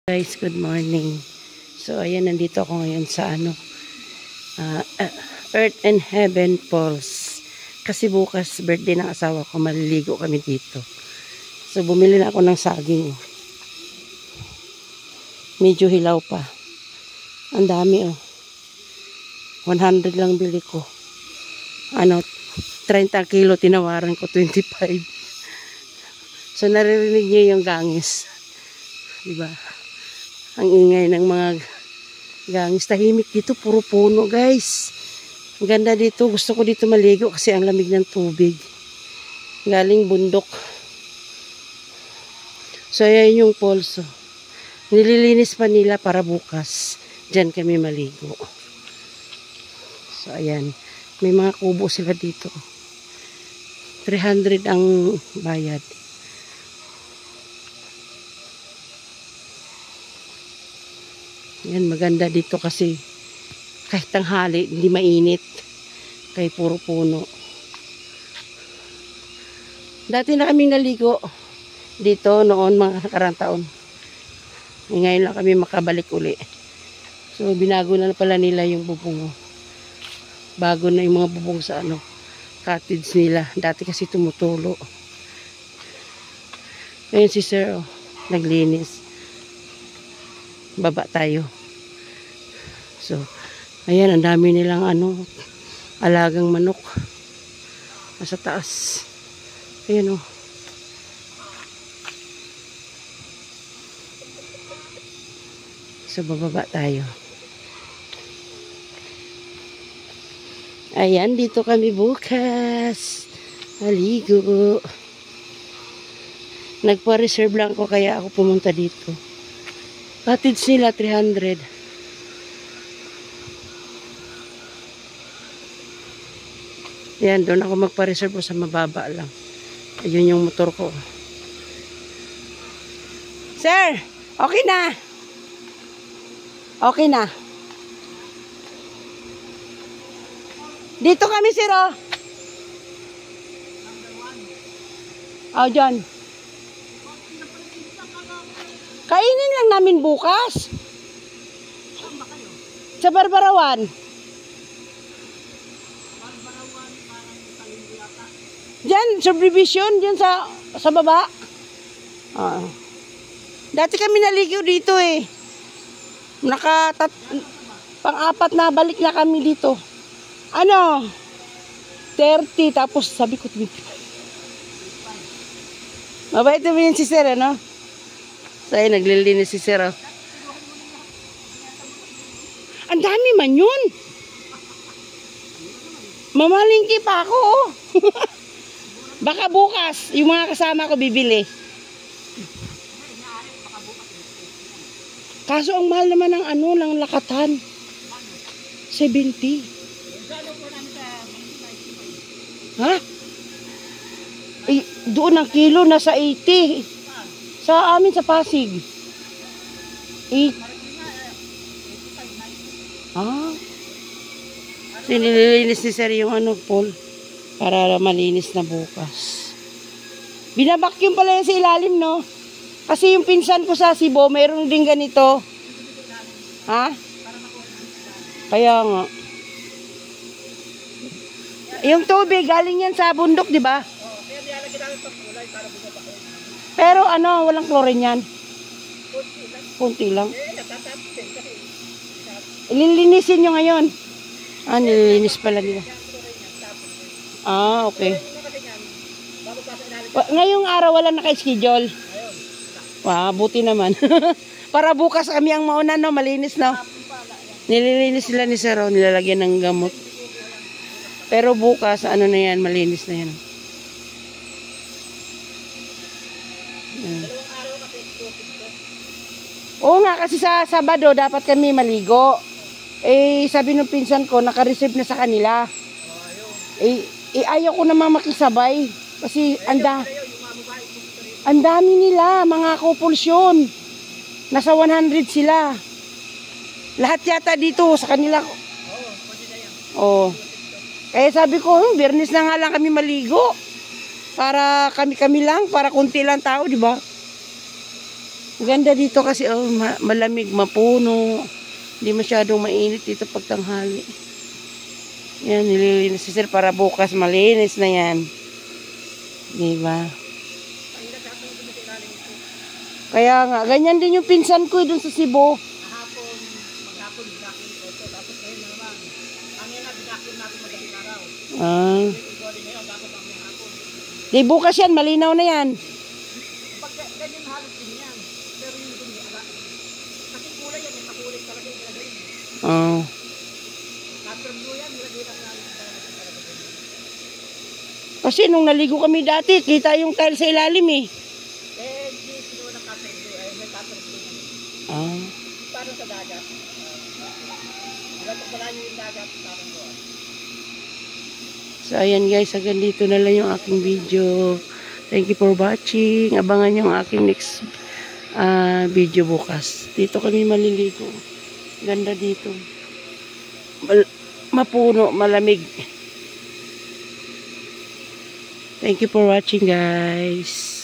Guys, good morning. So ayan, nandito ako ngayon sa Earth and Heaven Falls. Kasi bukas birthday ng asawa ko, maliligo kami dito. So bumili na ako ng saging. Medyo hilaw pa. Ang dami 100 lang bili ko. 30 kilo tinawaran ko 25. So naririnig niyo yung gangis. Diba? Ang ingay ng mga gangis. Tahimik dito, puro puno guys. Ang ganda dito. Gusto ko dito maligo kasi ang lamig ng tubig. Galing bundok. So ayan yung falls. Nililinis pa nila para bukas. Diyan kami maligo. So ayan. May mga kubo sila dito. 300 ang bayad. Yan, maganda dito kasi kahit tanghali, hindi mainit. Kaya puro puno. Dati na kaming naligo dito noon mga nakarang taon. Ngayon lang kami makabalik uli. So, binago na pala nila yung bubong. Bago na yung mga bubong sa cottage nila. Dati kasi tumutulo. Ngayon si Sir, naglinis. Baba tayo. So, ayan, ang dami nilang alagang manok. Nasa taas. Ayan So, bababa tayo. Ayan, dito kami bukas. Maligo. Nagpa-reserve lang ko kaya ako pumunta dito. Cottage nila 300. Yan, doon ako magpa-reserve sa mababa lang. Ayun yung motor ko. Sir, okay na. Okay na. Dito kami, sir, dyan. Kainin lang namin bukas. Sa Barbarawan. Diyan, subdivision, diyan sa baba. Dati kami naligo dito pang-apat na balik na kami dito. 30, tapos sabi ko 25. Mabait naman yun si Sir, So, ay, naglilinis si Sir. Ang dami man yun. Mamalingki pa ako, Baka bukas, yung mga kasama ko bibili. Kaso ang mahal naman ng ng lakatan. 70. Ha? Doon ang kilo, nasa 80. Sa amin sa Pasig. Sinililinis ni Sir yung Paul. Para malinis na bukas. Binabakyum pala yan sa ilalim, no? Kasi yung pinsan ko sa Cebu, mayroon din ganito. Ha? Kaya nga. Yung tubig, galing yan sa bundok, di ba? Kaya nilalagyan namin pang kulay para bumaba. Pero walang chlorine yan. Kunti lang. Ililinisin nyo ngayon. Nililinis pala nila. Okay. Ngayong araw wala naka-schedule. Buti naman. Para bukas kami ang mauna, malinis, Nililinis sila ni Sir, nilalagyan ng gamot. Pero bukas, na yan, malinis na yan. Oo nga, kasi sa Sabado dapat kami maligo. Sabi ng pinsan ko, naka-receive na sa kanila. Ayaw ko naman makisabay. Kasi ang dami nila, mga couples yun. Nasa 100 sila. Lahat yata dito sa kanila. Kaya sabi ko, Biyernes na nga lang kami maligo. Para kami lang, para kunti lang tao, di ba? Ganda dito kasi oh, malamig, mapuno. Hindi masyadong mainit dito pag tanghali. Yan, nililinis si sir para bukas malinis na yan. Diba? Kaya nga, ganyan din yung pinsan ko dun sa Cebu. Maghapon, binakin ko ito. Tapos ngayon naman, ang yan na, binakin natin madaling araw. Ah. Ito ngayon, dapat ang hapon. Di bukas yan, malinaw na yan. Pag ganyan halos din yan. Pero yung dumi, kasi kulay yan, may pakulay talaga yung ilagay. Oh. After blue yan, nilagay lang namin talaga. Kasi nung naligo kami dati, kita yung tile sa ilalim eh. Hindi sinuwa ng cutter blue. May cutter blue. Ah. Parang sa dagat. Dapat malayo yung dagat. Parang doon. So ayan guys, hanggang dito na lang yung aking video. Thank you for watching. Abangan yung aking next video bukas. Dito kami maliligo. Ganda dito. Mapuno, malamig. Thank you for watching guys.